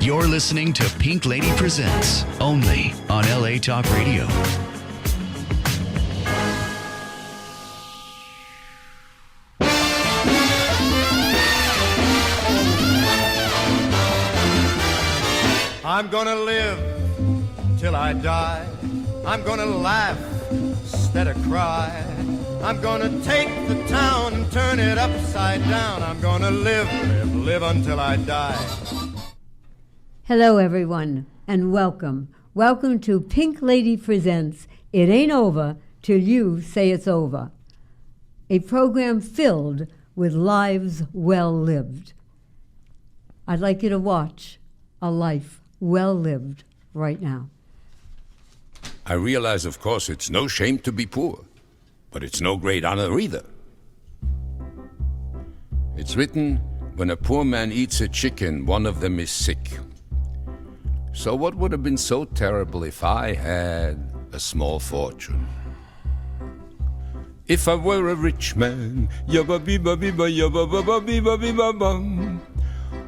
You're listening to Pink Lady Presents, only on LA Talk Radio. I'm gonna live till I die. I'm gonna laugh instead of cry. I'm gonna take the town and turn it upside down. I'm gonna live until I die. Hello, everyone, and welcome. Welcome to Pink Lady Presents It Ain't Over Till You Say It's Over, a program filled with lives well lived. I'd like you to watch a life well lived right now. I realize, of course, it's no shame to be poor, but it's no great honor either. It's written, when a poor man eats a chicken, one of them is sick. So what would have been so terrible if I had a small fortune? If I were a rich man, yabba-bee-ba-bee-ba, yabba-ba-ba-bee-ba-bee-ba-bum.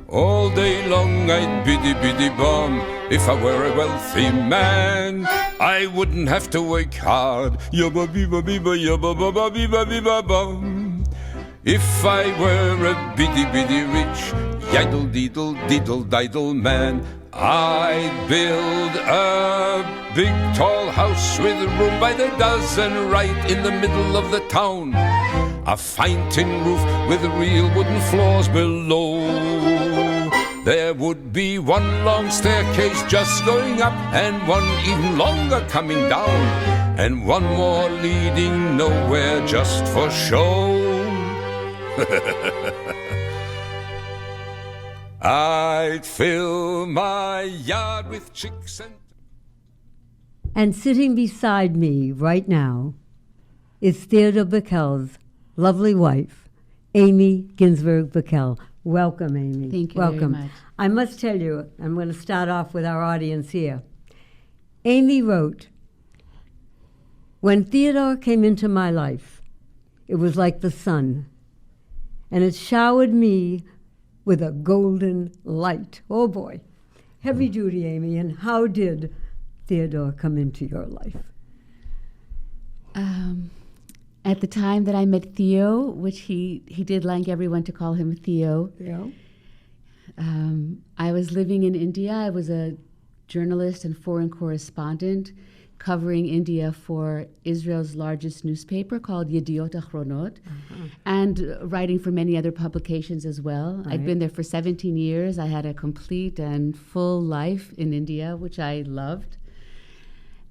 All day long I'd biddy-biddy-bum. If I were a wealthy man, I wouldn't have to work hard. Yabba-bee-ba-bee-ba, yabba-ba-ba-bee-ba-bee-ba-bum. If I were a biddy-biddy rich, yiddle-diddle-diddle-diddle man, I'd build a big tall house with room by the dozen right in the middle of the town. A fine tin roof with real wooden floors below. There would be one long staircase just going up and one even longer coming down, and one more leading nowhere just for show. I'd fill my yard with chicks And sitting beside me right now is Theodore Bikel's lovely wife, Aimee Ginsburg Bikel. Welcome, Aimee. Thank you Welcome. very much. I must tell you, I'm going to start off with our audience here. Aimee wrote, "When Theodore came into my life, it was like the sun, and it showered me with a golden light." Oh boy, heavy duty, Aimee. And how did Theodore come into your life? At the time that I met Theo, which he did like everyone to call him Theo, Yeah. I was living in India. I was a journalist and foreign correspondent covering India for Israel's largest newspaper called Yediot Achronot, and writing for many other publications as well. Right. I'd been there for 17 years. I had a complete and full life in India, which I loved.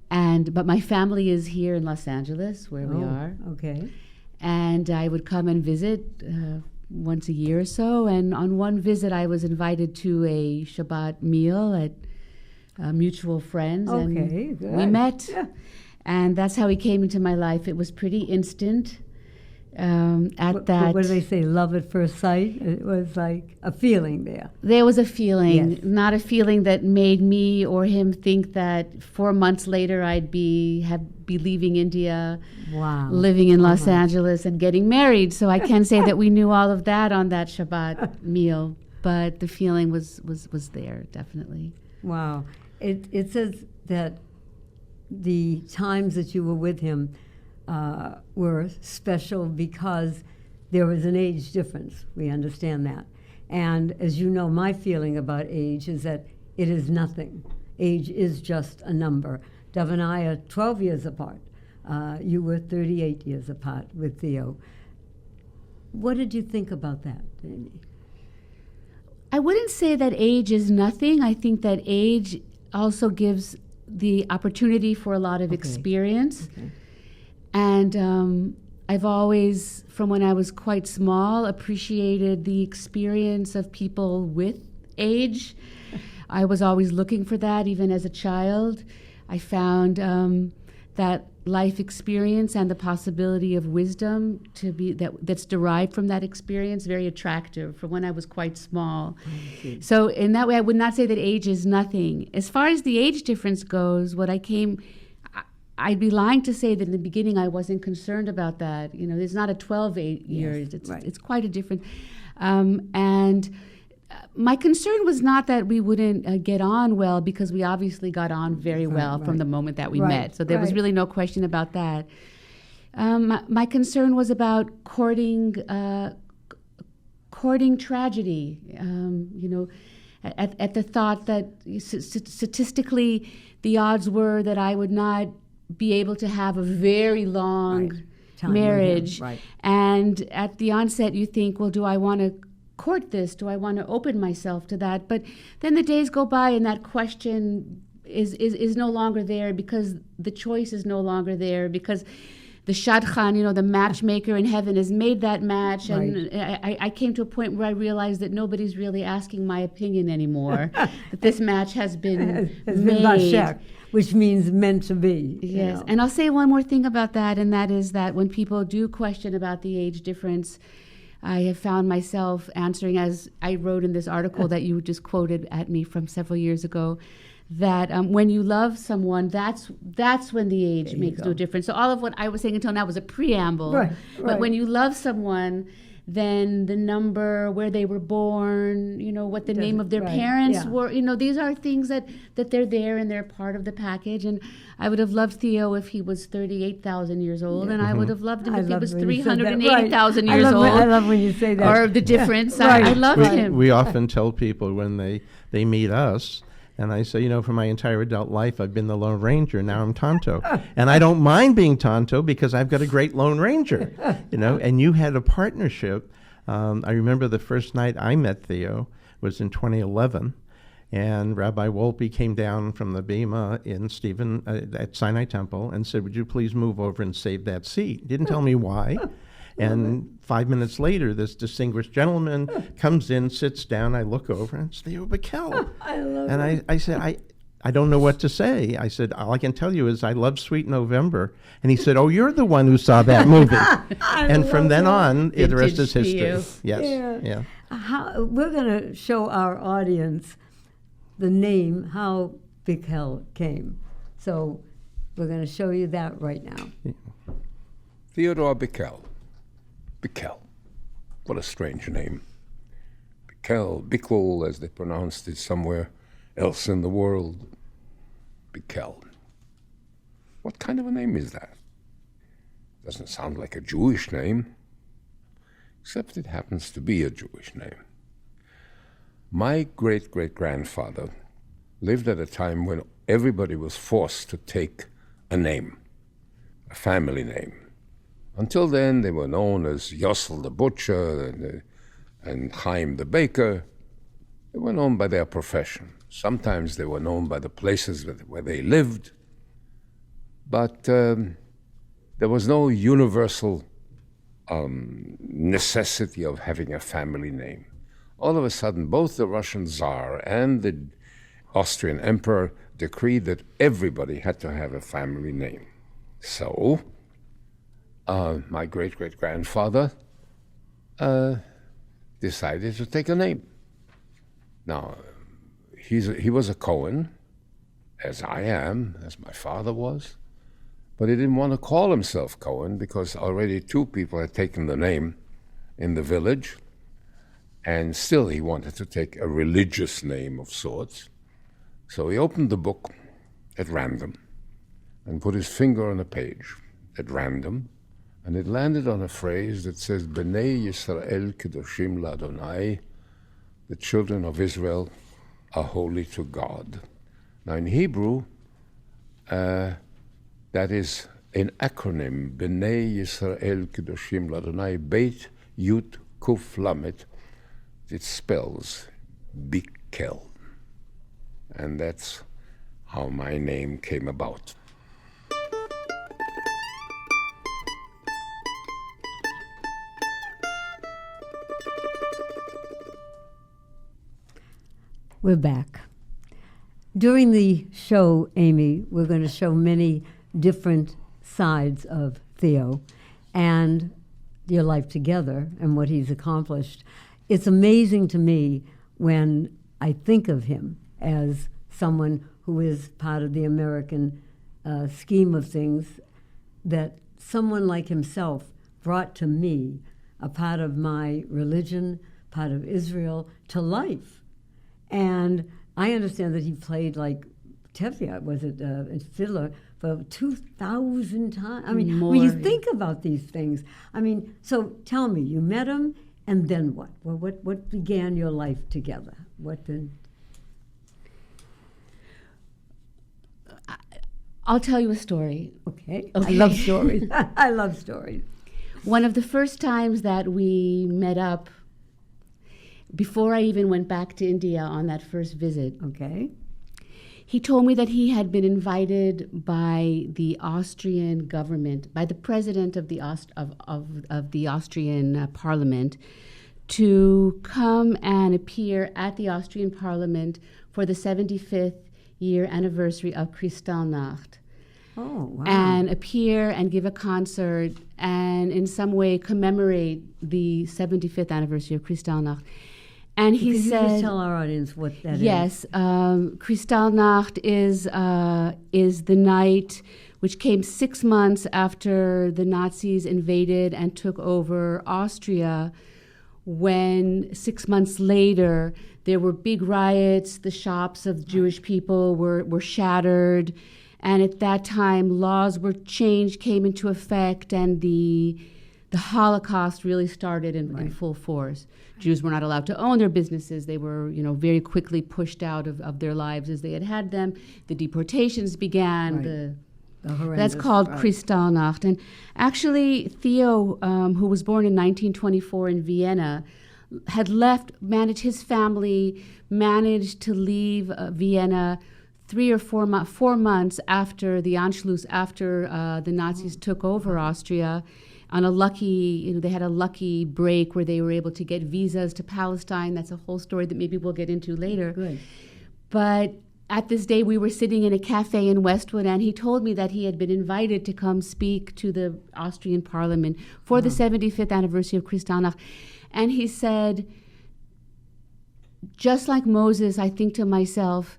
But my family is here in Los Angeles, where we are. Okay. And I would come and visit once a year or so. And on one visit, I was invited to a Shabbat meal at mutual friends. Okay, and good. we met. Yeah. And that's how he came into my life. It was pretty instant. What do they say, love at first sight? It was like a feeling there. There was a feeling, Yes. not a feeling that made me or him think that 4 months later I'd be leaving India, Wow. living in Los Angeles, and getting married. So I can say that we knew all of that on that Shabbat meal, but the feeling was there, definitely. Wow. It says that the times that you were with him were special because there was an age difference. We understand that. And as you know, my feeling about age is that it is nothing. Age is just a number. Dov and I are 12 years apart. You were 38 years apart with Theo. What did you think about that, Aimee? I wouldn't say that age is nothing. I think that age also gives the opportunity for a lot of experience. Okay. And I've always, from when I was quite small, appreciated the experience of people with age. I was always looking for that, even as a child. I found that life experience and the possibility of wisdom that's derived from that experience very attractive from when I was quite small. So in that way, I would not say that age is nothing. As far as the age difference goes, I'd be lying to say that in the beginning I wasn't concerned about that. It's not a 12 years. It's quite a different. And my concern was not that we wouldn't get on well, because we obviously got on very well from the moment that we met. So there was really no question about that. My concern was about courting tragedy. At the thought that statistically the odds were that I would not be able to have a very long marriage. And at the onset you think, well, do I want to court this? Do I want to open myself to that? But then the days go by and that question is no longer there, because the choice is no longer there, because the shadchan, the matchmaker in heaven, has made that match. And I came to a point where I realized that nobody's really asking my opinion anymore, that this match has been made. Bashek, which means meant to be. Yes, and I'll say one more thing about that, and that is that when people do question about the age difference, I have found myself answering, as I wrote in this article that you just quoted at me from several years ago, that when you love someone, that's when the age makes no difference. So all of what I was saying until now was a preamble. But when you love someone, then the number, where they were born, what the name of their parents were, these are things that they're there and they're part of the package. And I would have loved Theo if he was 38,000 years old, and I would have loved him if he was 380,000 years old. I love when you say that. Or the difference. I loved him. We often tell people when they meet us, and I say, for my entire adult life, I've been the Lone Ranger. Now I'm Tonto. And I don't mind being Tonto because I've got a great Lone Ranger, And you had a partnership. I remember the first night I met Theo was in 2011. And Rabbi Wolpe came down from the Bema in Stephen at Sinai Temple and said, would you please move over and save that seat? Didn't tell me why. And 5 minutes later, this distinguished gentleman comes in, sits down. I look over, and it's Theo Bikel. I love and it. I said, I don't know what to say. I said, all I can tell you is I love Sweet November. And he said, oh, you're the one who saw that movie. And from then on, the rest is history. Yes. Yeah. We're going to show our audience the name, how Bikel came. So we're going to show you that right now. Theodore Bikel. Bikel. What a strange name. Bikel, as they pronounced it somewhere else in the world. Bikel. What kind of a name is that? Doesn't sound like a Jewish name, except it happens to be a Jewish name. My great-great-grandfather lived at a time when everybody was forced to take a name, a family name. Until then, they were known as Yossel the Butcher and Chaim the Baker. They were known by their profession. Sometimes they were known by the places where they lived. But there was no universal necessity of having a family name. All of a sudden, both the Russian Tsar and the Austrian Emperor decreed that everybody had to have a family name. So my great-great-grandfather decided to take a name. Now, he was a Cohen, as I am, as my father was, but he didn't want to call himself Cohen because already two people had taken the name in the village, and still he wanted to take a religious name of sorts. So he opened the book at random and put his finger on a page at random, and it landed on a phrase that says, B'nai Yisrael Kedoshim L'Adonai, the children of Israel are holy to God. Now in Hebrew, that is an acronym, B'nai Yisrael Kedoshim L'Adonai, Beit Yud Kuf Lamet. It spells Bikel. And that's how my name came about. We're back. During the show, Aimee, we're going to show many different sides of Theo and your life together and what he's accomplished. It's amazing to me when I think of him as someone who is part of the American scheme of things, that someone like himself brought to me a part of my religion, part of Israel, to life. And I understand that he played like Tevye, was it fiddler, for 2,000 times. I mean, More. when you think about these things, I mean, so tell me, you met him, and then what? Well, what began your life together? What then? I'll tell you a story. Okay. Okay. I love stories. I love stories. One of the first times that we met up, before I even went back to India on that first visit, Okay. he told me that he had been invited by the Austrian government, by the president of the Austrian parliament, to come and appear at the Austrian parliament for the 75th year anniversary of Kristallnacht. Oh, wow. And appear and give a concert and in some way commemorate the 75th anniversary of Kristallnacht. And he Could said, you just tell our audience what that is? yes, Kristallnacht is the night which came 6 months after the Nazis invaded and took over Austria, when 6 months later there were big riots, the shops of Jewish people were shattered, and at that time laws were changed, came into effect, and the Holocaust really started in full force. Jews were not allowed to own their businesses. They were, very quickly pushed out of their lives as they had had them. The deportations began. Right. That's called Kristallnacht. And actually, Theo, who was born in 1924 in Vienna, had his family managed to leave Vienna 3 or 4 months after the Anschluss, after the Nazis took over Austria. On a lucky, they had a lucky break where they were able to get visas to Palestine. That's a whole story that maybe we'll get into later. Good. But at this day, we were sitting in a cafe in Westwood, and he told me that he had been invited to come speak to the Austrian parliament for the 75th anniversary of Kristallnacht. And he said, just like Moses, I think to myself,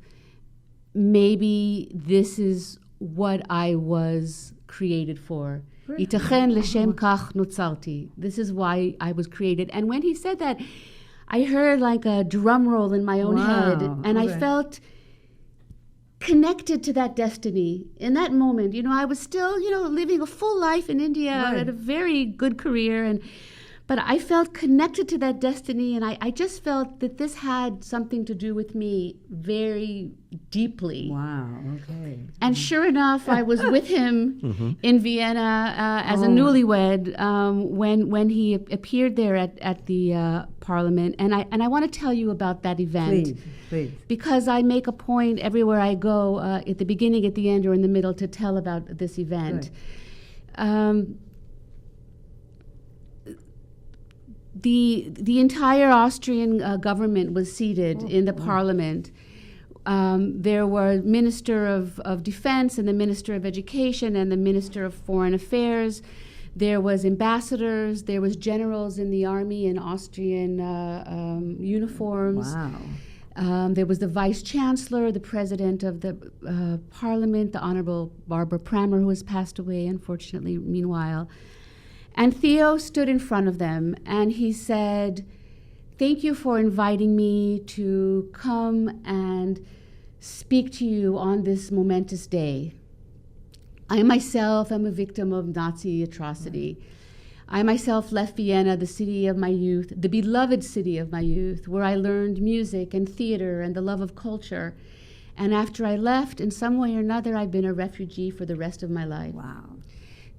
maybe this is what I was created for. Itachen l'shem kach nutzalti. This is why I was created. And when he said that, I heard like a drum roll in my own head, and I felt connected to that destiny in that moment. I was still, living a full life in India, had a very good career, but I felt connected to that destiny, and I just felt that this had something to do with me very deeply. Wow, okay. And sure enough, I was with him in Vienna as a newlywed when he appeared there at the parliament. And I want to tell you about that event. Please. Because I make a point everywhere I go, at the beginning, at the end, or in the middle, to tell about this event. The entire Austrian government was seated in the parliament. There were Minister of Defense and the Minister of Education and the Minister of Foreign Affairs. There was ambassadors. There was generals in the army in Austrian uniforms. Wow. There was the Vice Chancellor, the President of the Parliament, the Honorable Barbara Prammer, who has passed away, unfortunately, meanwhile. And Theo stood in front of them, and he said, "Thank you for inviting me to come and speak to you on this momentous day. I myself am a victim of Nazi atrocity. I myself left Vienna, the city of my youth, the beloved city of my youth, where I learned music and theater and the love of culture. And after I left, in some way or another, I've been a refugee for the rest of my life. Wow.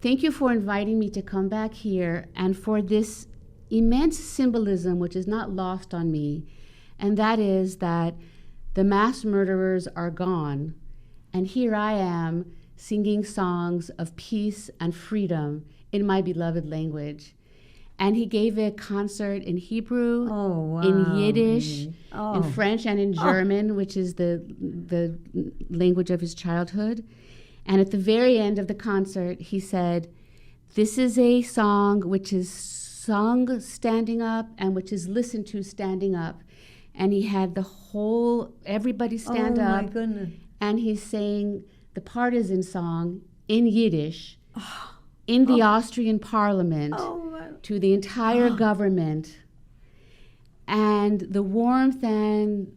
Thank you for inviting me to come back here and for this immense symbolism which is not lost on me, and that is that the mass murderers are gone, and here I am singing songs of peace and freedom in my beloved language." And he gave a concert in Hebrew, in Yiddish, in French, and in German, which is the language of his childhood. And at the very end of the concert, he said, "This is a song which is sung standing up and which is listened to standing up." And he had everybody stand Oh, up. my goodness. And he's saying the partisan song in Yiddish in the Austrian parliament to the entire government. And the warmth in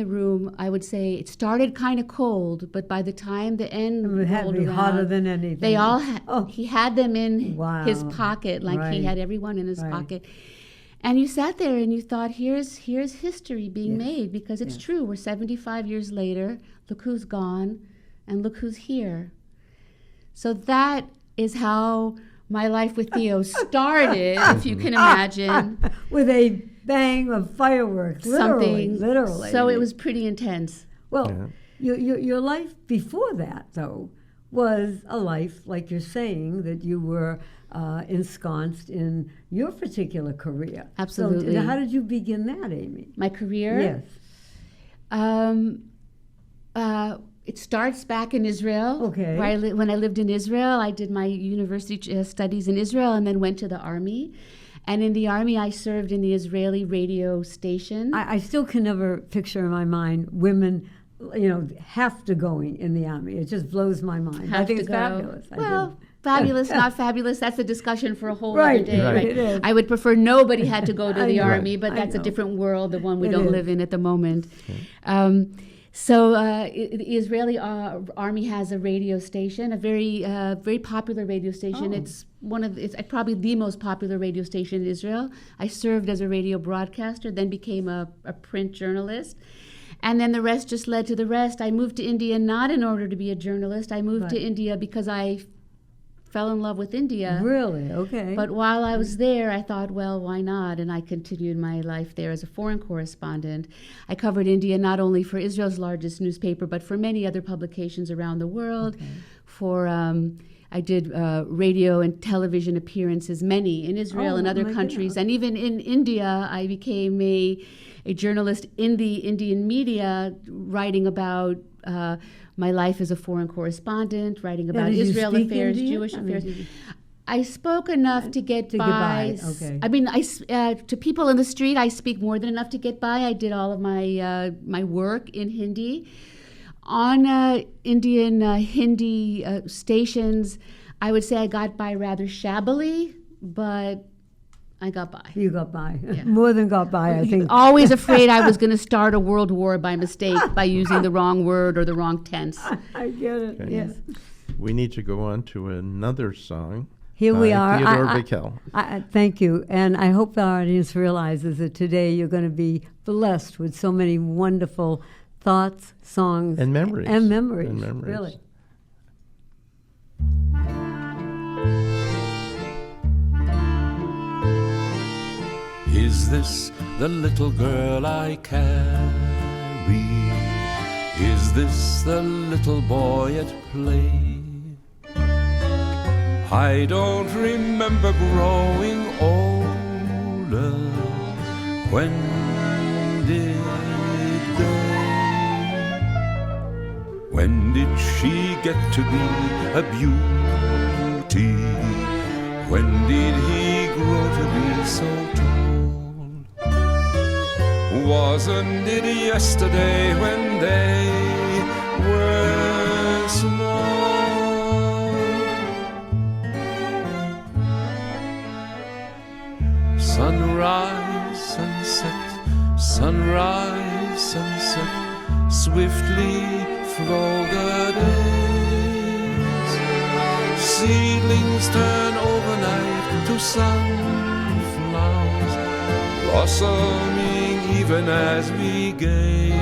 the room, I would say, it started kind of cold, but by the time the end It had to rolled be around, hotter than anything. they all he had them in Wow. his pocket, like he Right. had everyone in his Right. pocket. And you sat there and you thought, here's history being Yes. made, because it's Yes. true. We're 75 years later. Look who's gone, and look who's here. So that is how my life with Theo started, if you can imagine. With a bang of fireworks, literally. So it was pretty intense. Well, your life before that, though, was a life, like you're saying, that you were ensconced in your particular career. Absolutely. So how did you begin that, Aimee? My career? Yes. It starts back in Israel. Okay. Where when I lived in Israel, I did my university studies in Israel and then went to the army. And in the army, I served in the Israeli radio station. I still can never picture in my mind women, have to going in the army. It just blows my mind. I Have think to it's go. fabulous. Well, fabulous, not fabulous. That's a discussion for a whole Right, other day. right. It is. I would prefer nobody had to go to the I know. army, but I that's a know. different world, the one we It don't is. live in at the moment. The Israeli army has a radio station, a very popular radio station. Oh. It's probably the most popular radio station in Israel. I served as a radio broadcaster, then became a print journalist. And then the rest just led to the rest. I moved to India not in order to be a journalist. I moved to India because I fell in love with India. Really? Okay. But while I was there, I thought, well, why not? And I continued my life there as a foreign correspondent. I covered India not only for Israel's largest newspaper, but for many other publications around the world. I did radio and television appearances, many in Israel and other my countries. goodness. And even in India, I became a journalist in the Indian media, writing about my life as a foreign correspondent, writing about did you Israel speak affairs, Indian? Jewish I mean, affairs. did you- I spoke enough to get by. Okay. I mean, to people in the street, I speak more than enough to get by. I did all of my work in Hindi. On Indian Hindi stations, I would say I got by rather shabbily, but I got by. You got by. More than got by, I think. Always afraid I was going to start a world war by mistake by using the wrong word or the wrong tense. I get it. Okay. Yes. We need to go on to another song. Here we by are. Theodore Bikel. Thank you. And I hope the audience realizes that today you're going to be blessed with so many wonderful thoughts, songs, And memories. And memories. And memories. Really. Is this the little girl I carry? Is this the little boy at play? I don't remember growing older. When did they? When did she get to be a beauty? When did he grow to be so tall? Wasn't it yesterday when they were small? Sunrise, sunset, swiftly flow the days. Seedlings turn overnight to sunflowers, blossoming even as we gaze.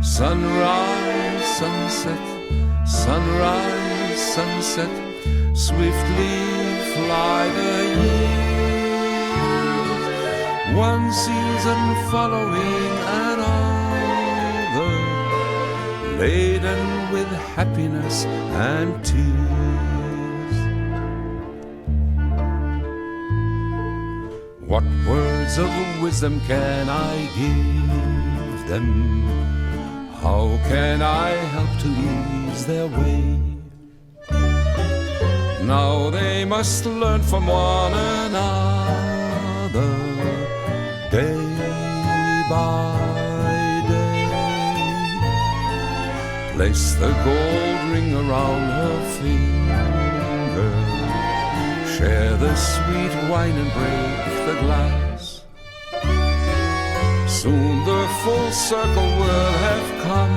Sunrise, sunset, swiftly fly the years. One season following another, laden with happiness and tears. What words of wisdom can I give them? How can I help to ease their way? Now they must learn from one another, day by day. Place the gold ring around her finger, share the sweet wine and break the glass. Soon the full circle will have come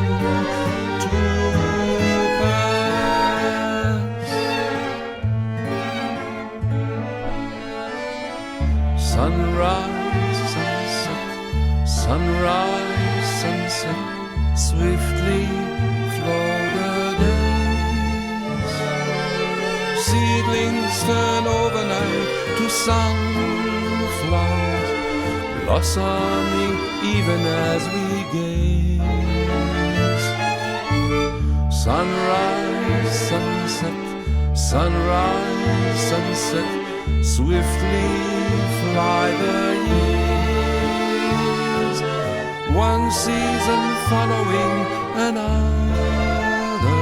to pass. Sunrise, sunset, sunrise, sunset, swiftly flow the days. Seedlings turn overnight to sunflowers, blossoming even as we gaze. Sunrise, sunset, sunrise, sunset, swiftly fly the years, one season following another,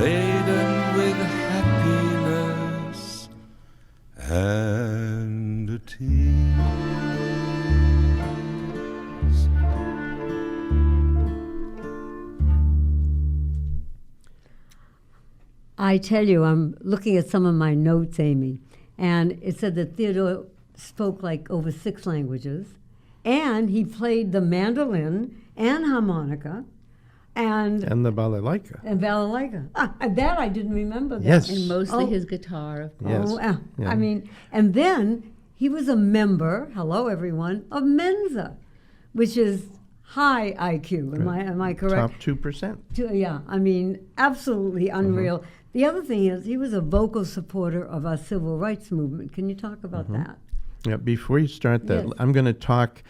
laden with happiness and tears. I tell you, I'm looking at some of my notes, Aimee, and it said that Theodore spoke like over 6 languages, and he played the mandolin and harmonica, and the balalaika. balalaika. That I didn't remember. That. Yes. And mostly Oh. his guitar, of course. Yes. Oh, Yeah. I mean, and then he was a member, hello everyone, of Mensa, which is high IQ. Am I correct? Top 2%. Yeah, I mean, absolutely unreal. The other thing is he was a vocal supporter of our civil rights movement. Can you talk about that? Yeah, before you start that, Yes. I'm going to talk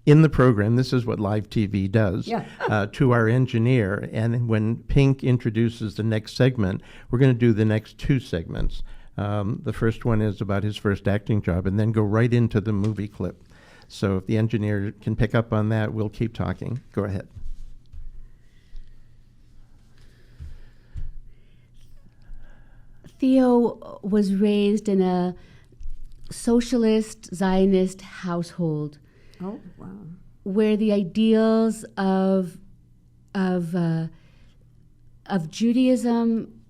in the program. This is what live TV does. Yeah. To our engineer, and when Pink introduces the next segment, we're going to do the next 2 segments. The first one is about his first acting job, and then go right into the movie clip. So if the engineer can pick up on that, we'll keep talking. Go ahead. Theo was raised in a socialist Zionist household Oh, wow. where the ideals of Judaism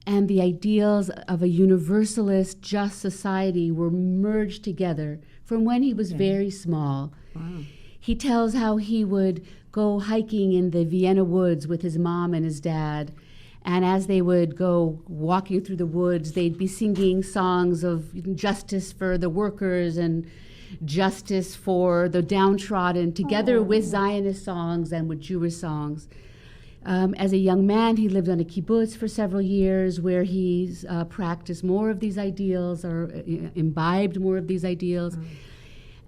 and the ideals of a universalist, just society were merged together from when he was very small. Wow. He tells how he would go hiking in the Vienna woods with his mom and his dad. And as they would go walking through the woods, they'd be singing songs of justice for the workers and justice for the downtrodden, together with Zionist songs and with Jewish songs. As a young man, he lived on a kibbutz for several years where he's practiced more of these ideals or imbibed more of these ideals.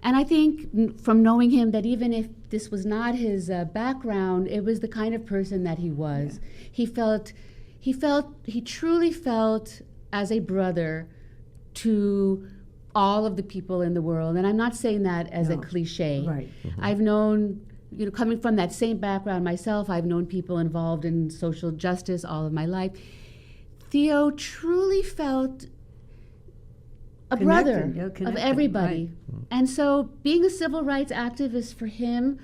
And I think from knowing him that even if this was not his background, it was the kind of person that he was. Yeah. He truly felt as a brother to all of the people in the world. And I'm not saying that as a cliche. Right. I've known, coming from that same background myself, I've known people involved in social justice all of my life. Theo truly felt a brother of connected, everybody. right. And so being a civil rights activist for him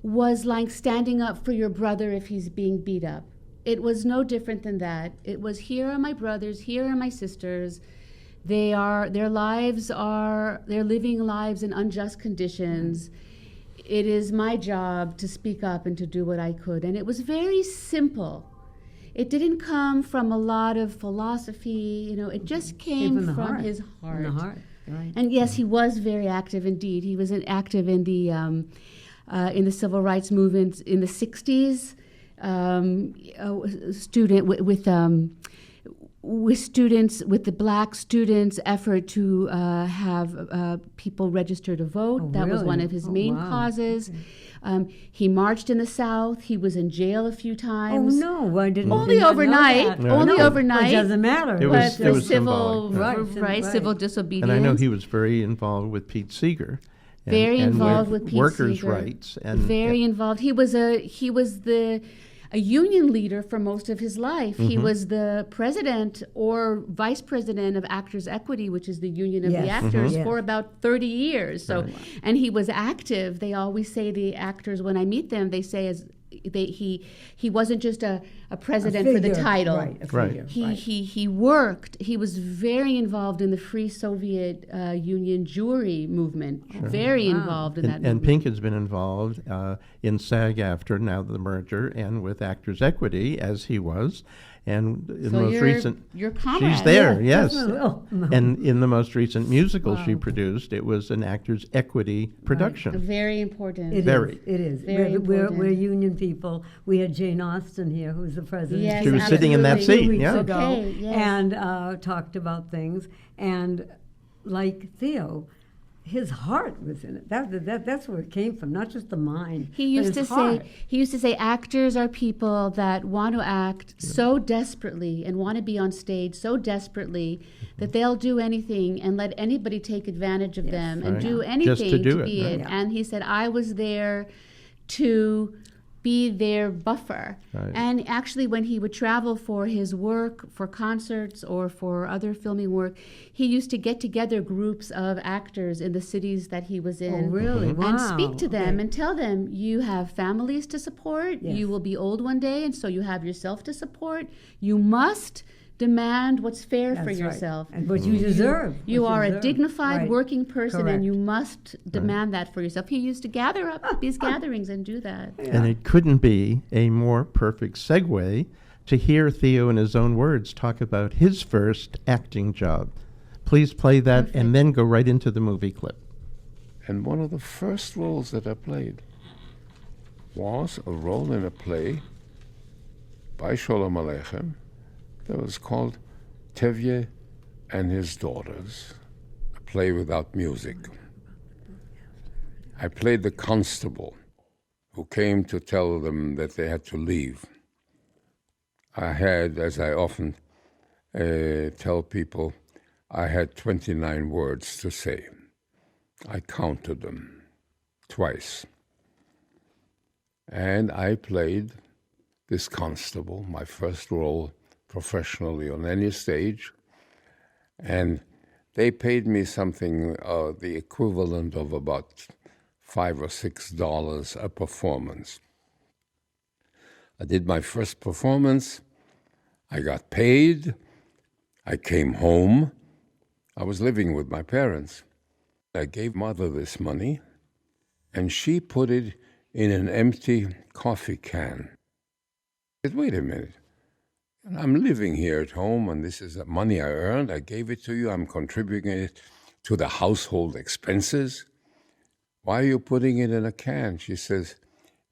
was like standing up for your brother if he's being beat up. It was no different than that. It was, here are my brothers, here are my sisters. They're living lives in unjust conditions. It is my job to speak up and to do what I could. And it was very simple. It didn't come from a lot of philosophy, it just came from the from heart. his heart. From the heart, right. And yes, he was very active indeed. He was active in the civil rights movement in the 60s. Student with the black students' effort to have people register to vote. Oh, that was really? one of his main wow. causes. Okay. He marched in the South. He was in jail a few Oh, times. no, I didn't. Only did not know overnight. that. Only No, overnight. It doesn't matter. It was- But it was civil, symbolic, right. civil disobedience. And I know he was very involved with Pete Seeger Very involved with Pete workers' Seeger. rights. And Very involved. He was a union leader for most of his life. He was the president or vice president of Actors Equity, which is the union of the actors, for about 30 years. So, and he was active. They always say, the actors, when I meet them, they say he wasn't just a president for the title. Right. He worked. He was very involved in the Free Soviet Union Jewry movement. Very involved in that movement. And Pink has been involved in SAG-AFTRA, now the merger, and with Actors Equity, as he was. And in the most recent, your comrade. she's there, Yeah, yes. definitely. And in the most recent musical she produced, it was an Actors Equity production. Very important. It is. Very We're important. union people. We had Jane Austen here, who's the president. Yes, She was sitting in that absolutely. seat, 2 weeks yeah. ago, Okay, yes. and talked about things. And like Theo, his heart was in it. That's where it came from, not just the mind. He used to say actors are people that want to act so desperately and want to be on stage so desperately that they'll do anything and let anybody take advantage of them and do anything to do be it, it. right. And he said, I was there to be their buffer. Right. And actually, when he would travel for his work, for concerts or for other filming work, he used to get together groups of actors in the cities that he was in. Oh, really? Wow. And speak to them Okay. and tell them, you have families to support, Yes. you will be old one day, and so you have yourself to support. You must demand what's fair for That's right. yourself. And what you deserve. You what are a deserve. dignified Right. working person, Correct. and you must demand that for yourself. He used to gather up at these gatherings and do that. And it couldn't be a more perfect segue to hear Theo, in his own words, talk about his first acting job. Please play that and then go right into the movie clip. And one of the first roles that I played was a role in a play by Sholem Aleichem that was called Tevye and His Daughters, a play without music. I played the constable who came to tell them that they had to leave. I had, as I often tell people, I had 29 words to say. I counted them twice. And I played this constable, my first role professionally on any stage. And they paid me something, the equivalent of about $5 or $6 a performance. I did my first performance. I got paid. I came home. I was living with my parents. I gave Mother this money, and she put it in an empty coffee can. I said, wait a minute. I'm living here at home, and this is the money I earned. I gave it to you. I'm contributing it to the household expenses. Why are you putting it in a can? She says,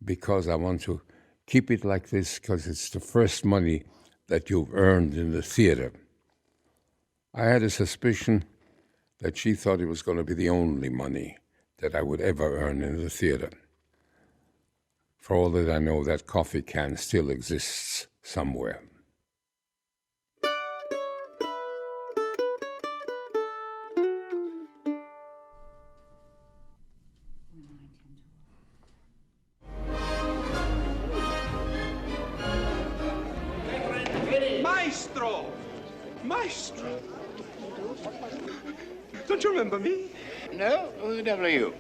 because I want to keep it like this, because it's the first money that you've earned in the theater. I had a suspicion that she thought it was going to be the only money that I would ever earn in the theater. For all that I know, that coffee can still exists somewhere. Maestro! Maestro! Don't you remember me? No? Who the devil are you?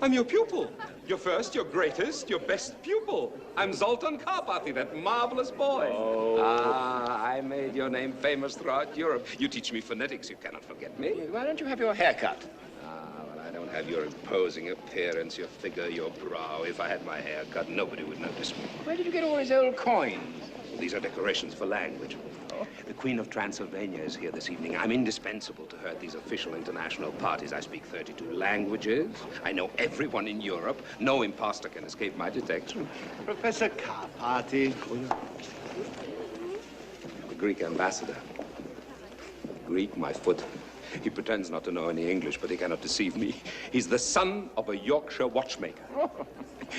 I'm your pupil. Your first, your greatest, your best pupil. I'm Zoltan Karpathy, that marvelous boy. Oh. I made your name famous throughout Europe. You teach me phonetics, you cannot forget me. Why don't you have your hair cut? Well, I don't have your imposing appearance, your figure, your brow. If I had my hair cut, nobody would notice me. Where did you get all these old coins? These are decorations for language. The Queen of Transylvania is here this evening. I'm indispensable to her at these official international parties. I speak 32 languages. I know everyone in Europe. No imposter can escape my detection. Professor Karpathy. The Greek ambassador. Greek, my foot. He pretends not to know any English, but he cannot deceive me. He's the son of a Yorkshire watchmaker.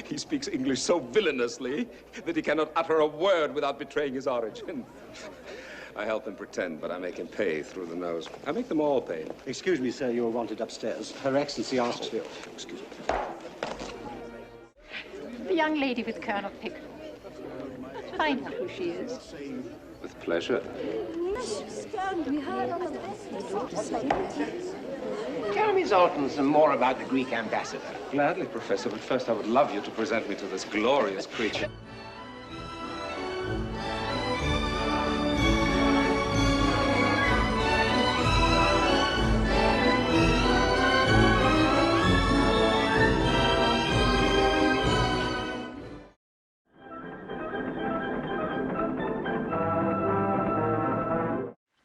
He speaks English so villainously that he cannot utter a word without betraying his origin. I help him pretend, but I make him pay through the nose. I make them all pay. Excuse me, sir, you're wanted upstairs. Her Excellency asks you. Excuse me. The young lady with Colonel Pickle. Find out who she is. With pleasure. Tell me, Zoltan, some more about the Greek ambassador. Gladly, Professor, but first I would love you to present me to this glorious creature.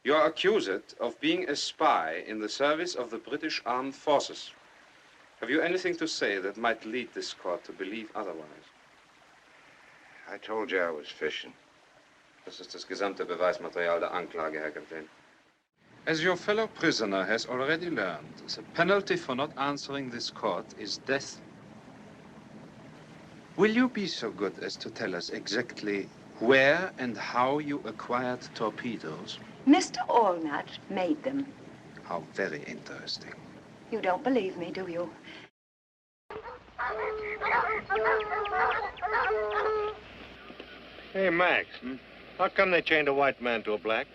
You are accused of being a spy in the service of the British Armed Forces. Have you anything to say that might lead this court to believe otherwise? I told you I was fishing. Das ist das gesamte Beweismaterial der Anklage, Herr Kapitän. As your fellow prisoner has already learned, the penalty for not answering this court is death. Will you be so good as to tell us exactly where and how you acquired torpedoes? Mr. Allnut made them. How very interesting. You don't believe me, do you? Hey, Max, how come they chained a white man to a black?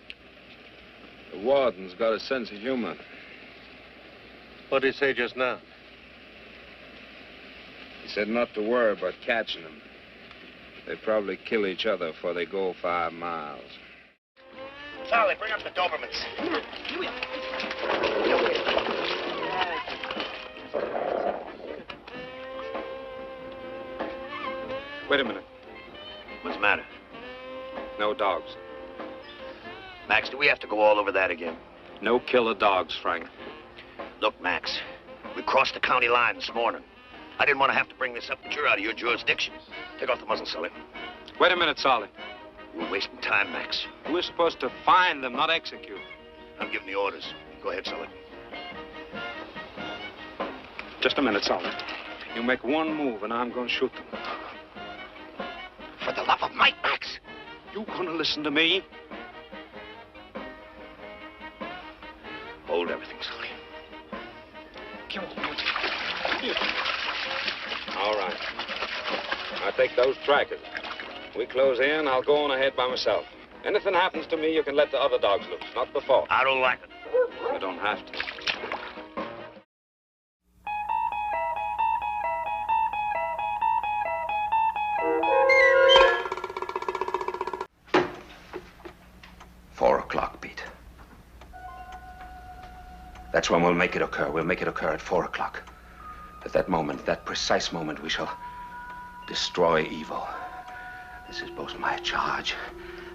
The warden's got a sense of humor. What did he say just now? He said not to worry about catching them. They probably kill each other before they go 5 miles. Charlie, bring up the Dobermans. Wait a minute. What's the matter? No dogs. Max, do we have to go all over that again? No killer dogs, Frank. Look, Max, we crossed the county line this morning. I didn't want to have to bring this up, but you're out of your jurisdiction. Take off the muzzle, Sully. Wait a minute, Solly. We're wasting time, Max. We're supposed to find them, not execute. I'm giving the orders. Go ahead, Sully. Just a minute, Solly. You make one move and I'm going to shoot them. For the love of Mike, Max! You gonna listen to me? Hold everything, Sully. All right. I'll take those trackers. We close in, I'll go on ahead by myself. Anything happens to me, you can let the other dogs loose, not before. I don't like it. You don't have to. $4:00, Pete. That's when we'll make it occur. We'll make it occur at 4:00. At that moment, that precise moment, we shall destroy evil. This is both my charge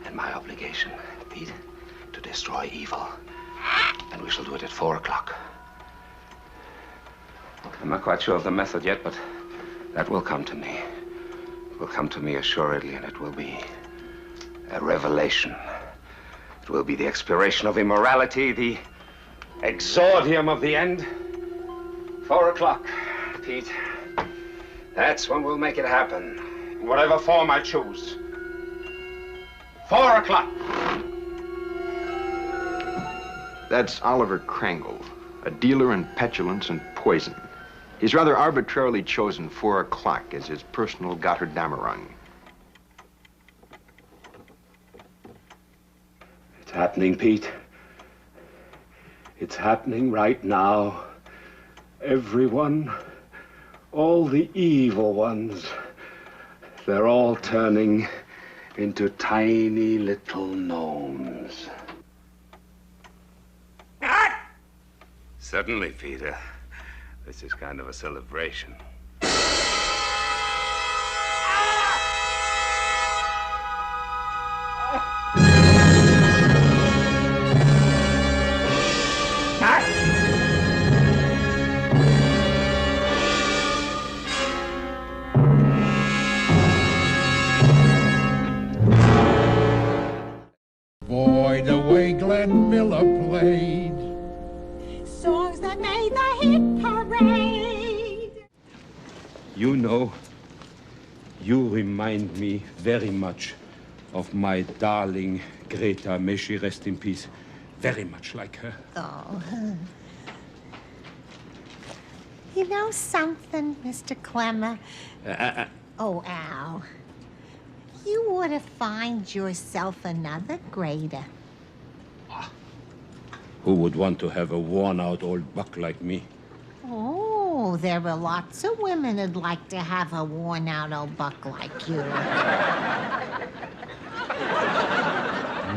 and my obligation, Pete, to destroy evil. And we shall do it at 4:00. I'm not quite sure of the method yet, but that will come to me. It will come to me assuredly, and it will be a revelation. It will be the expiration of immorality, the exordium of the end. 4:00, Pete. That's when we'll make it happen. In whatever form I choose. 4:00. That's Oliver Krangle, a dealer in petulance and poison. He's rather arbitrarily chosen 4:00 as his personal Gotterdamerung. It's happening, Pete. It's happening right now. Everyone, all the evil ones, they're all turning into tiny little gnomes. Certainly, Peter. This is kind of a celebration. Boy, the way Glenn Miller played. Songs that made the hit parade. You know, you remind me very much of my darling Greta. May she rest in peace. Very much like her. Oh. You know something, Mr. Clemmer? Oh, Al. You ought to find yourself another Greta. Who would want to have a worn-out old buck like me? Oh, there are lots of women who'd like to have a worn-out old buck like you.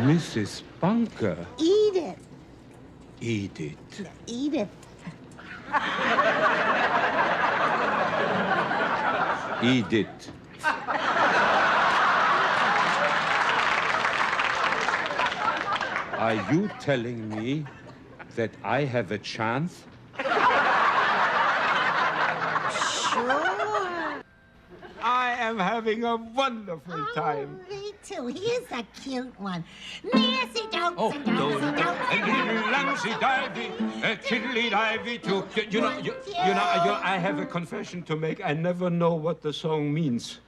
Mrs. Bunker. Edith. Edith. Edith. Edith. Are you telling me that I have a chance? Sure. I am having a wonderful time. Me too. Here's a cute one. Nancy Dokes Oh, and Dokes and Dokes. and little Lansy Divey, a tiddly divey too. You know, I have a confession to make. I never know what the song means.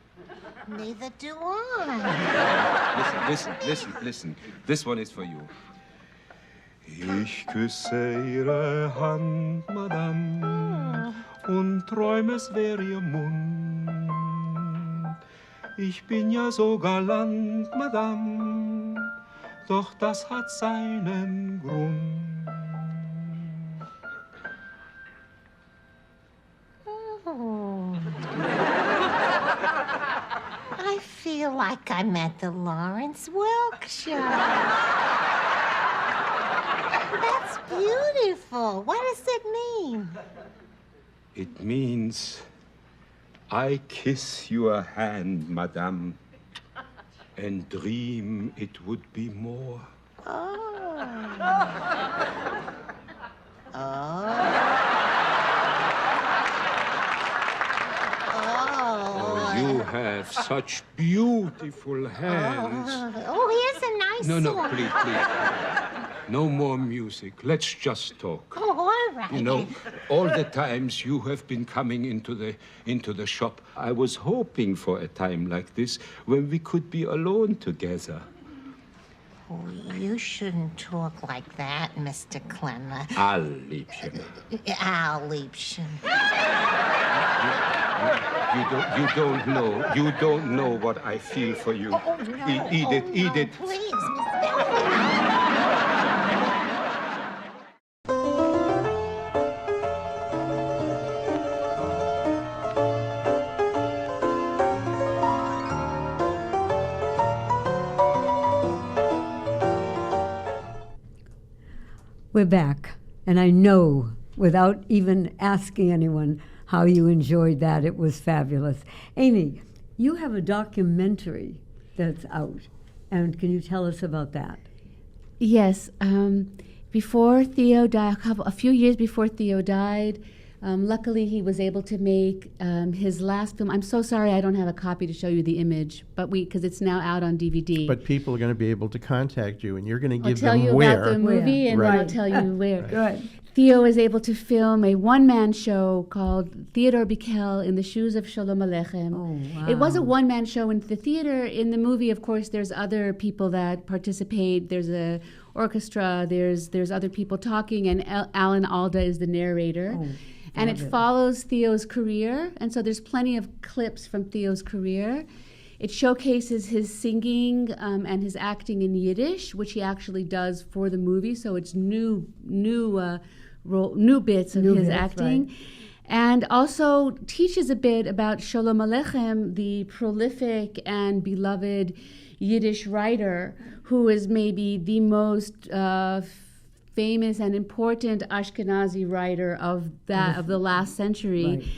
Neither do I. Listen. This one is for you. Ich küsse Ihre Hand, Madame, und träume, es wäre Ihr Mund. Ich bin ja so galant, Madame, doch das hat seinen Grund. Oh. I feel like I'm at the Lawrence Welk show. That's beautiful. What does it mean? It means I kiss your hand, Madame, and dream it would be more. Oh. You have such beautiful hands. Oh, here's a nice No, one. please. No more music. Let's just talk. Oh, all right. You know, all the times you have been coming into the shop, I was hoping for a time like this when we could be alone together. Oh, you shouldn't talk like that, Mr. Clemmer. Al Liebchen. Al Liebchen. You don't know what I feel for you. Oh, no. Edith. Please, Mr. We're back, and I know, without even asking anyone, how you enjoyed that. It was fabulous. Aimee, you have a documentary that's out, and can you tell us about that? Yes. Before Theo died, a few years before Theo died, luckily he was able to make his last film. I'm so sorry I don't have a copy to show you the image, but because it's now out on DVD. But people are going to be able to contact you, and you're going to give them I'll tell you where. about the movie, and Right. I'll tell you where. Good. Theo was able to film a one-man show called Theodore Bikel in the Shoes of Shalom Aleichem. Oh, wow. It was a one-man show in the theater. In the movie, of course, there's other people that participate. There's a orchestra. There's other people talking, and Alan Alda is the narrator. Oh, and it fabulous. follows Theo's career, and so there's plenty of clips from Theo's career. It showcases his singing and his acting in Yiddish, which he actually does for the movie. So it's new bits of his acting. Right. And also teaches a bit about Shalom Aleichem, the prolific and beloved Yiddish writer, who is maybe the most famous and important Ashkenazi writer of the last century.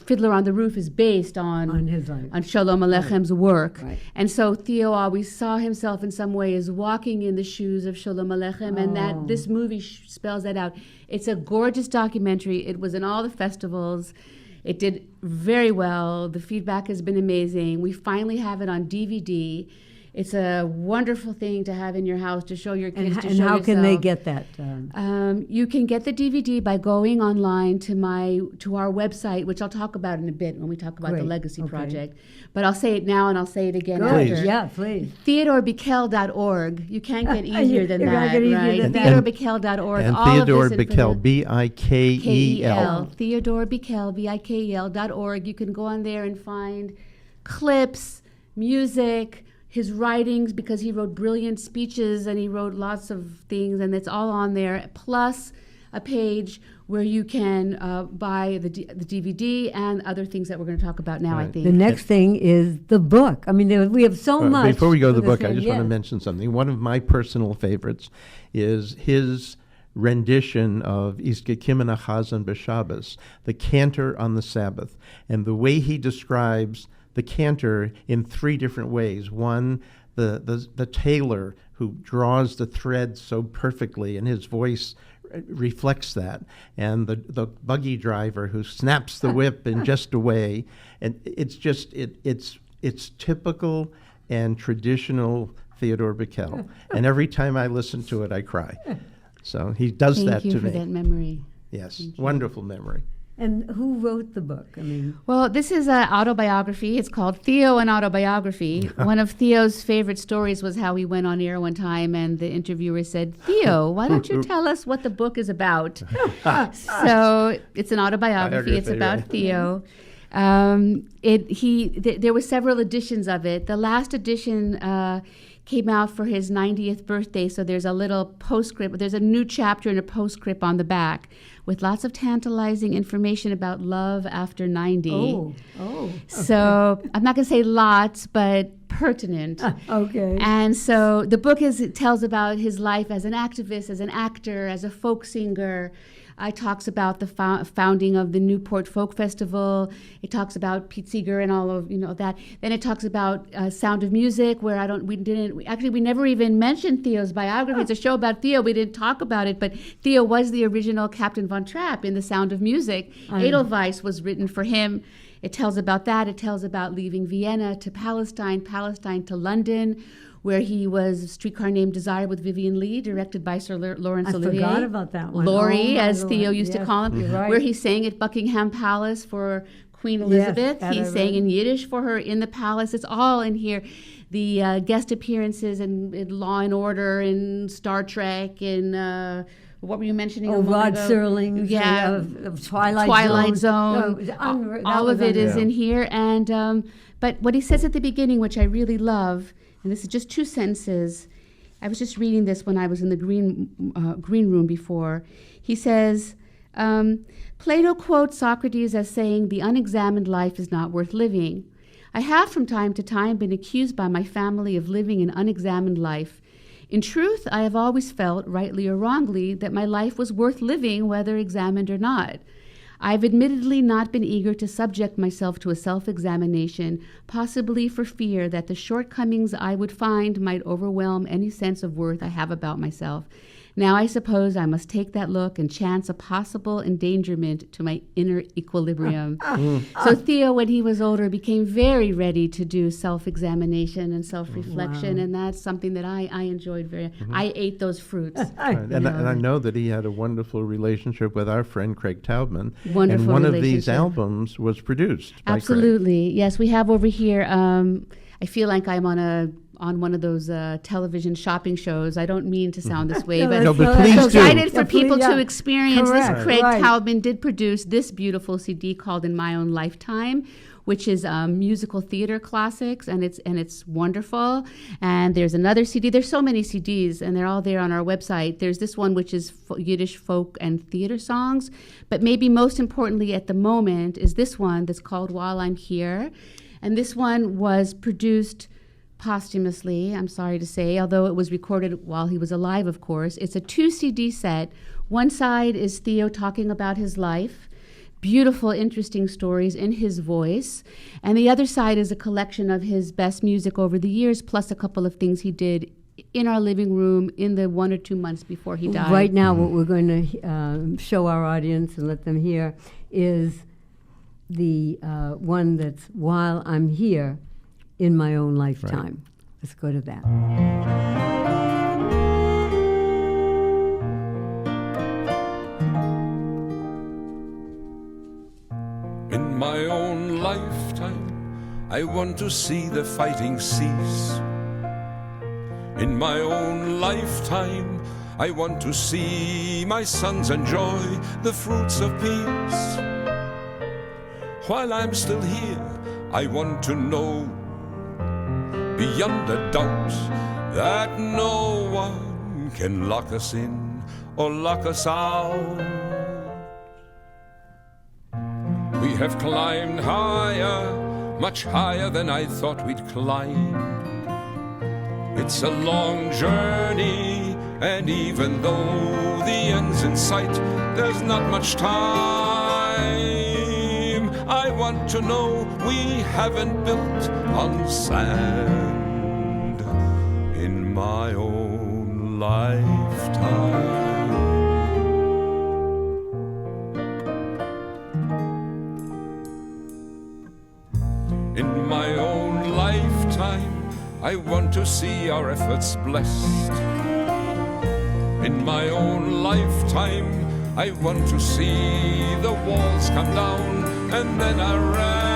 Fiddler on the Roof is based on his life, on Shalom Aleichem's work. Right. And so Theo always saw himself in some way as walking in the shoes of Shalom Aleichem, and that this movie spells that out. It's a gorgeous documentary. It was in all the festivals. It did very well. The feedback has been amazing. We finally have it on DVD. It's a wonderful thing to have in your house to show your kids. And how can they get that? You can get the DVD by going online to our website, which I'll talk about in a bit when we talk about the Legacy Project. But I'll say it now and I'll say it again after. Yeah, please. TheodoreBikel.org. You can't get easier than that, right? Than TheodoreBikel.org. And all Theodore of this Bikel, Bikel. Theodore Bikel, Bikel.org. You can go on there and find clips, music, his writings, because he wrote brilliant speeches and he wrote lots of things, and it's all on there, plus a page where you can buy the DVD and other things that we're going to talk about now, I think. The next thing is the book. I mean, we have so much. Before we go to the book, I just want to mention something. One of my personal favorites is his rendition of Iskekimena Chazan B'Shabbos, the cantor on the Sabbath, and the way he describes the cantor in 3 different ways. One, the tailor who draws the thread so perfectly, and his voice reflects that, and the buggy driver who snaps the whip in just a way, and it's just it's typical and traditional Theodore Bikel, and every time I listen to it, I cry. So he does that to me. Thank you for that memory. Yes, wonderful memory. And who wrote the book? I mean, well, this is an autobiography. It's called Theo, an Autobiography. One of Theo's favorite stories was how he went on air one time and the interviewer said, "Theo, why don't you tell us what the book is about?" So it's an autobiography. It's about Theo. There were several editions of it. The last edition came out for his 90th birthday, so there's a little postscript. There's a new chapter and a postscript on the back with lots of tantalizing information about love after 90. Okay. So I'm not going to say lots, but pertinent. Okay. And so the book tells about his life as an activist, as an actor, as a folk singer. It talks about the founding of the Newport Folk Festival. It talks about Pete Seeger and all of that. Then it talks about Sound of Music, where we never even mentioned Theo's biography. It's a show about Theo. We didn't talk about it, but Theo was the original Captain Von Trapp in The Sound of Music. Edelweiss was written for him. It tells about that. It tells about leaving Vienna to Palestine to London, where he was A Streetcar Named Desire with Vivian Leigh, directed by Sir Laurence Olivier. I forgot about that one. Laurie, as Theo used to call him, where he sang at Buckingham Palace for Queen Elizabeth. He sang in Yiddish for her in the palace. It's all in here. The guest appearances in Law and Order, in Star Trek, in... what were you mentioning? Rod Serling, Twilight Zone. No, all of it is in here. And but what he says at the beginning, which I really love, and this is just 2 sentences. I was just reading this when I was in the green room before. He says, Plato quotes Socrates as saying, "The unexamined life is not worth living. I have from time to time been accused by my family of living an unexamined life. In truth, I have always felt, rightly or wrongly, that my life was worth living whether examined or not. I've admittedly not been eager to subject myself to a self-examination, possibly for fear that the shortcomings I would find might overwhelm any sense of worth I have about myself. Now I suppose I must take that look and chance a possible endangerment to my inner equilibrium." So Theo, when he was older, became very ready to do self-examination and self-reflection, and that's something that I enjoyed very. I ate those fruits. And I know that he had a wonderful relationship with our friend Craig Taubman. Wonderful and one relationship. of these albums was produced by Absolutely. Craig. Yes, we have over here, I feel like I'm on one of those television shopping shows. I don't mean to sound this way, but please I'm do. excited for people to experience Correct. this. Craig Taubman did produce this beautiful CD called In My Own Lifetime, which is musical theater classics, and it's wonderful. And there's another CD. There's so many CDs, and they're all there on our website. There's this one, which is Yiddish folk and theater songs. But maybe most importantly at the moment is this one that's called While I'm Here. And this one was produced posthumously, I'm sorry to say, although it was recorded while he was alive, of course. It's a 2 CD set. One side is Theo talking about his life, beautiful, interesting stories in his voice. And the other side is a collection of his best music over the years, plus a couple of things he did in our living room in the 1 or 2 months before he died. Right now, what we're going to show our audience and let them hear is the one that's While I'm Here, In My Own Lifetime. Let's go to that. In my own lifetime, I want to see the fighting cease. In my own lifetime, I want to see my sons enjoy the fruits of peace. While I'm still here, I want to know beyond a doubt that no one can lock us in or lock us out. We have climbed higher, much higher than I thought we'd climb. It's a long journey, and even though the end's in sight, there's not much time. I want to know we haven't built on sand in my own lifetime. In my own lifetime, I want to see our efforts blessed. In my own lifetime, I want to see the walls come down and then arrest.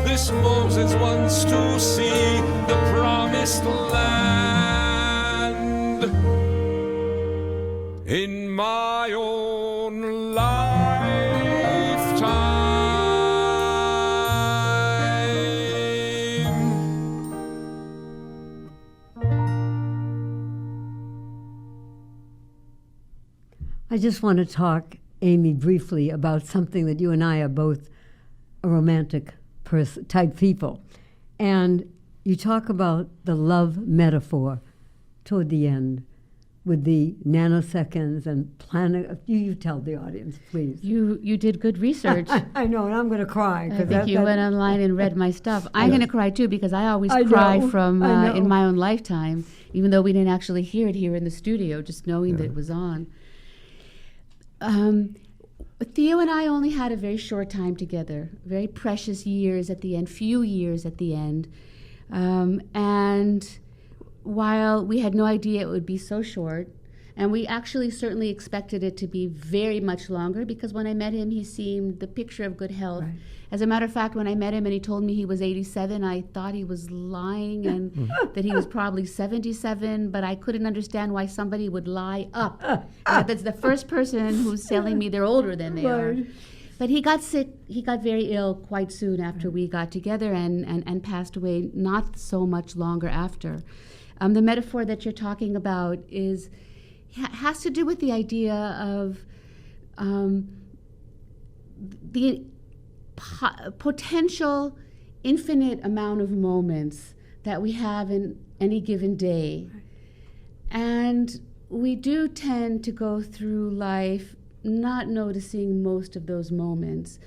This Moses wants to see the promised land. In my own lifetime. I just want to talk, Aimee, briefly about something that you and I are both a romantic type people. And you talk about the love metaphor toward the end with the nanoseconds and planet. You tell the audience, please. You did good research. I know, and I'm going to cry. I think you went online and read my stuff. I'm going to cry too because I always cry from in my own lifetime, even though we didn't actually hear it here in the studio, just knowing that it was on. Theo and I only had a very short time together, very precious years at the end, few years at the end. And while we had no idea it would be so short, and we actually certainly expected it to be very much longer, because when I met him, he seemed the picture of good health. Right. As a matter of fact, when I met him and he told me he was 87, I thought he was lying and that he was probably 77, but I couldn't understand why somebody would lie up. That's the first person who's telling me they're older than they are. But he got sick, he got very ill quite soon after we got together and passed away not so much longer after. The metaphor that you're talking about has to do with the idea of the potential infinite amount of moments that we have in any given day. And we do tend to go through life not noticing most of those moments.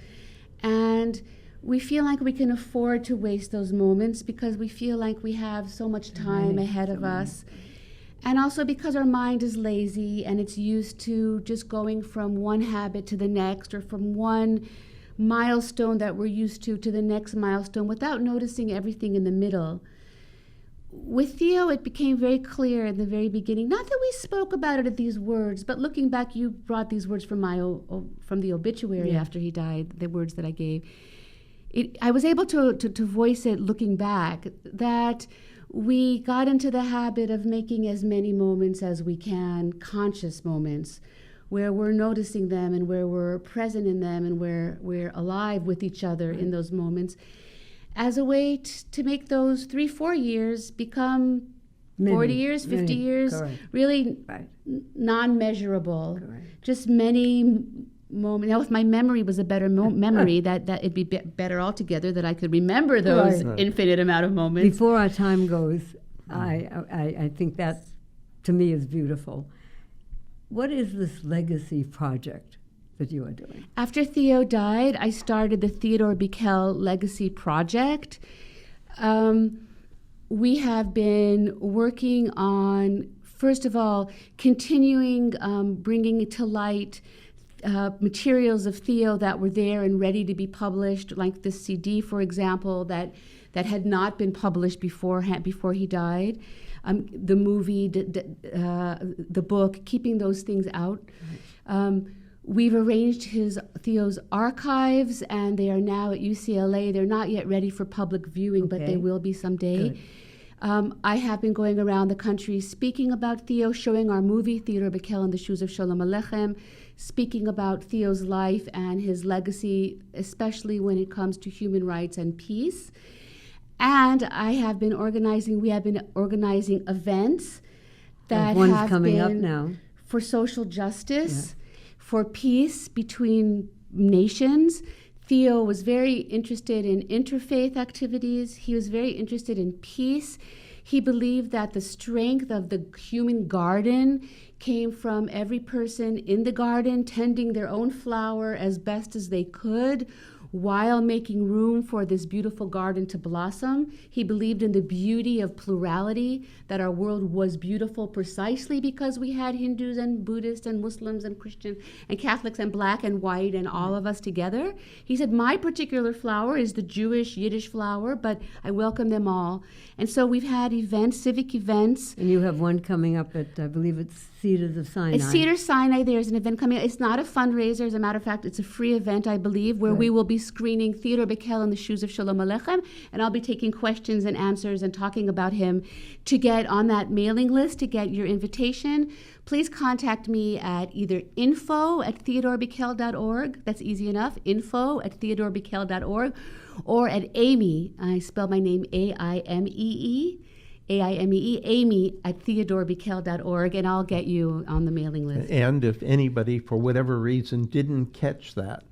And we feel like we can afford to waste those moments because we feel like we have so much time ahead of us. And also because our mind is lazy and it's used to just going from one habit to the next, or from one milestone that we're used to the next milestone without noticing everything in the middle. With Theo, it became very clear in the very beginning, not that we spoke about it at these words, but looking back, you brought these words from from the obituary after he died, the words that I gave. I was able to voice it looking back, that we got into the habit of making as many moments as we can, conscious moments, where we're noticing them and where we're present in them and where we're alive with each other in those moments, as a way to make those 3-4 years become 40 years, 50 years, really non-measurable. Just many moments. Now, if my memory was a better memory, that it'd be better altogether, that I could remember those infinite amount of moments. Before our time goes, I think that, to me, is beautiful. What is this legacy project that you are doing? After Theo died, I started the Theodore Bikel Legacy Project. We have been working on, first of all, continuing bringing to light materials of Theo that were there and ready to be published, like this CD, for example, that that had not been published before he died. The movie, the book, keeping those things out. We've arranged Theo's archives, and they are now at UCLA. They're not yet ready for public viewing, but they will be someday. I have been going around the country speaking about Theo, showing our movie, Theodore Bikel in the Shoes of Shalom Aleichem, speaking about Theo's life and his legacy, especially when it comes to human rights and peace. And we have been organizing events that one's have coming been up now. For social justice, for peace between nations. Theo was very interested in interfaith activities. He was very interested in peace. He believed that the strength of the human garden came from every person in the garden tending their own flower as best as they could, while making room for this beautiful garden to blossom. He believed in the beauty of plurality, that our world was beautiful precisely because we had Hindus and Buddhists and Muslims and Christians and Catholics and black and white and all of us together. He said, my particular flower is the Jewish Yiddish flower, but I welcome them all. And so we've had events, civic events. And you have one coming up at, I believe it's Cedars of Sinai. At Cedar Sinai, there's an event coming up. It's not a fundraiser. As a matter of fact, it's a free event, I believe, where we will be screening Theodore Bikel in the Shoes of Shalom Aleichem, and I'll be taking questions and answers and talking about him. To get on that mailing list, to get your invitation, please contact me at either info@theodorebikel.org, that's easy enough, info@theodorebikel.org, or at Aimee, I spell my name Aimee, Aimee@theodorebikel.org, and I'll get you on the mailing list. And if anybody, for whatever reason, didn't catch that,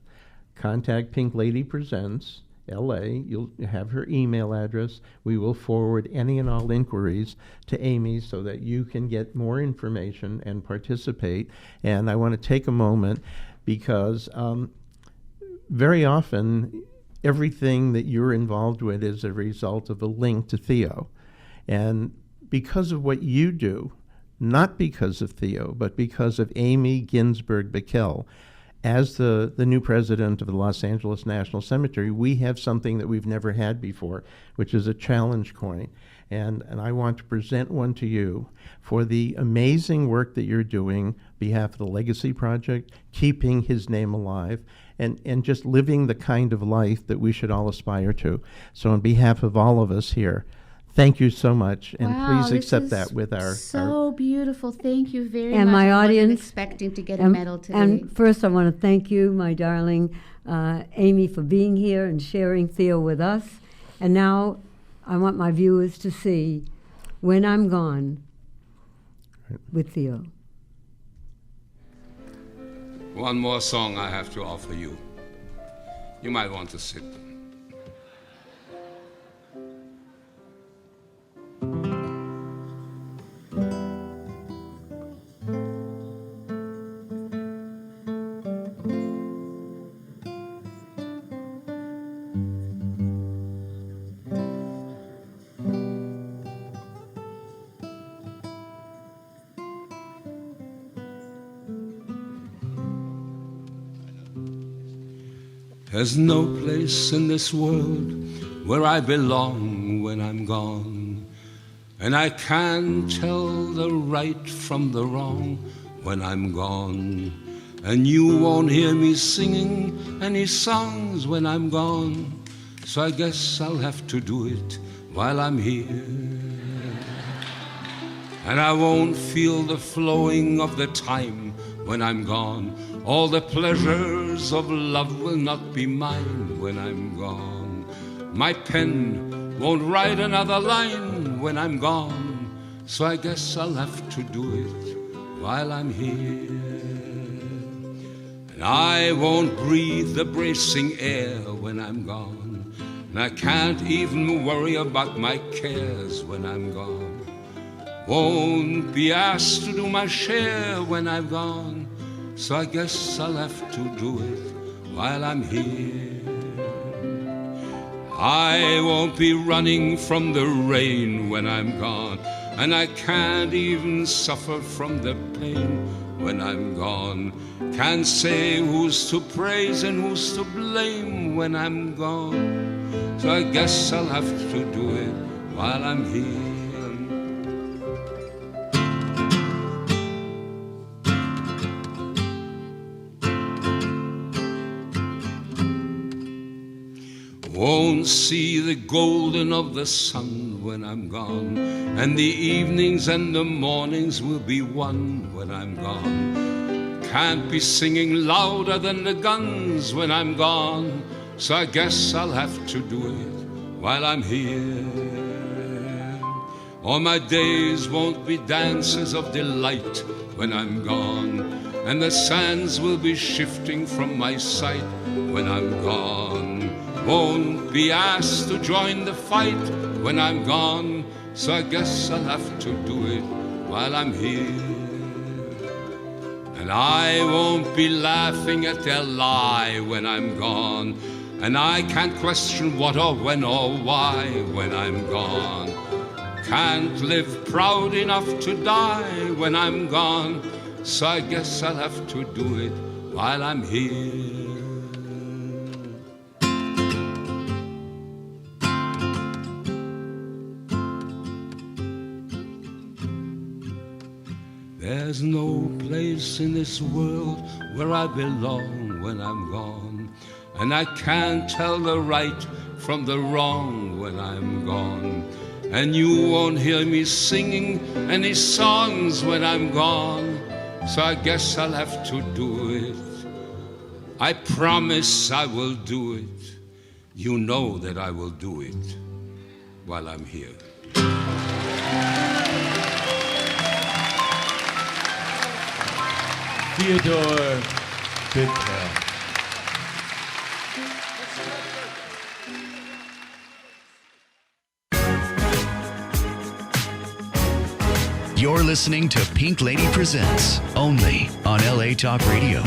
contact Pink Lady Presents, LA. You'll have her email address. We will forward any and all inquiries to Aimee so that you can get more information and participate. And I want to take a moment because very often everything that you're involved with is a result of a link to Theo. And because of what you do, not because of Theo, but because of Aimee Ginsburg Bikel, as the new president of the Los Angeles National Cemetery, we have something that we've never had before, which is a challenge coin. And I want to present one to you for the amazing work that you're doing on behalf of the Legacy Project, keeping his name alive, and just living the kind of life that we should all aspire to. So on behalf of all of us here, thank you so much, and please accept that with our... So beautiful. Thank you very and much. My I audience, wasn't expecting to get a medal today. And first I want to thank you, my darling Aimee, for being here and sharing Theo with us. And now I want my viewers to see When I'm Gone with Theo. One more song I have to offer you. You might want to sit. There's no place in this world where I belong when I'm gone, and I can't tell the right from the wrong when I'm gone, and you won't hear me singing any songs when I'm gone, so I guess I'll have to do it while I'm here. And I won't feel the flowing of the time when I'm gone. All the pleasures of love will not be mine when I'm gone. My pen won't write another line when I'm gone, so I guess I'll have to do it while I'm here. And I won't breathe the bracing air when I'm gone, and I can't even worry about my cares when I'm gone. Won't be asked to do my share when I'm gone, so I guess I'll have to do it while I'm here. I won't be running from the rain when I'm gone, and I can't even suffer from the pain when I'm gone. Can't say who's to praise and who's to blame when I'm gone. So I guess I'll have to do it while I'm here. Won't see the golden of the sun when I'm gone, and the evenings and the mornings will be one when I'm gone. Can't be singing louder than the guns when I'm gone, so I guess I'll have to do it while I'm here. All my days won't be dances of delight when I'm gone, and the sands will be shifting from my sight when I'm gone. Won't be asked to join the fight when I'm gone, so I guess I'll have to do it while I'm here. And I won't be laughing at their lie when I'm gone, and I can't question what or when or why when I'm gone. Can't live proud enough to die when I'm gone, so I guess I'll have to do it while I'm here. There's no place in this world where I belong when I'm gone, and I can't tell the right from the wrong when I'm gone. And you won't hear me singing any songs when I'm gone, so I guess I'll have to do it. I promise I will do it. You know that I will do it while I'm here. Theodore Bikel. You're listening to Pink Lady Presents, only on LA Talk Radio.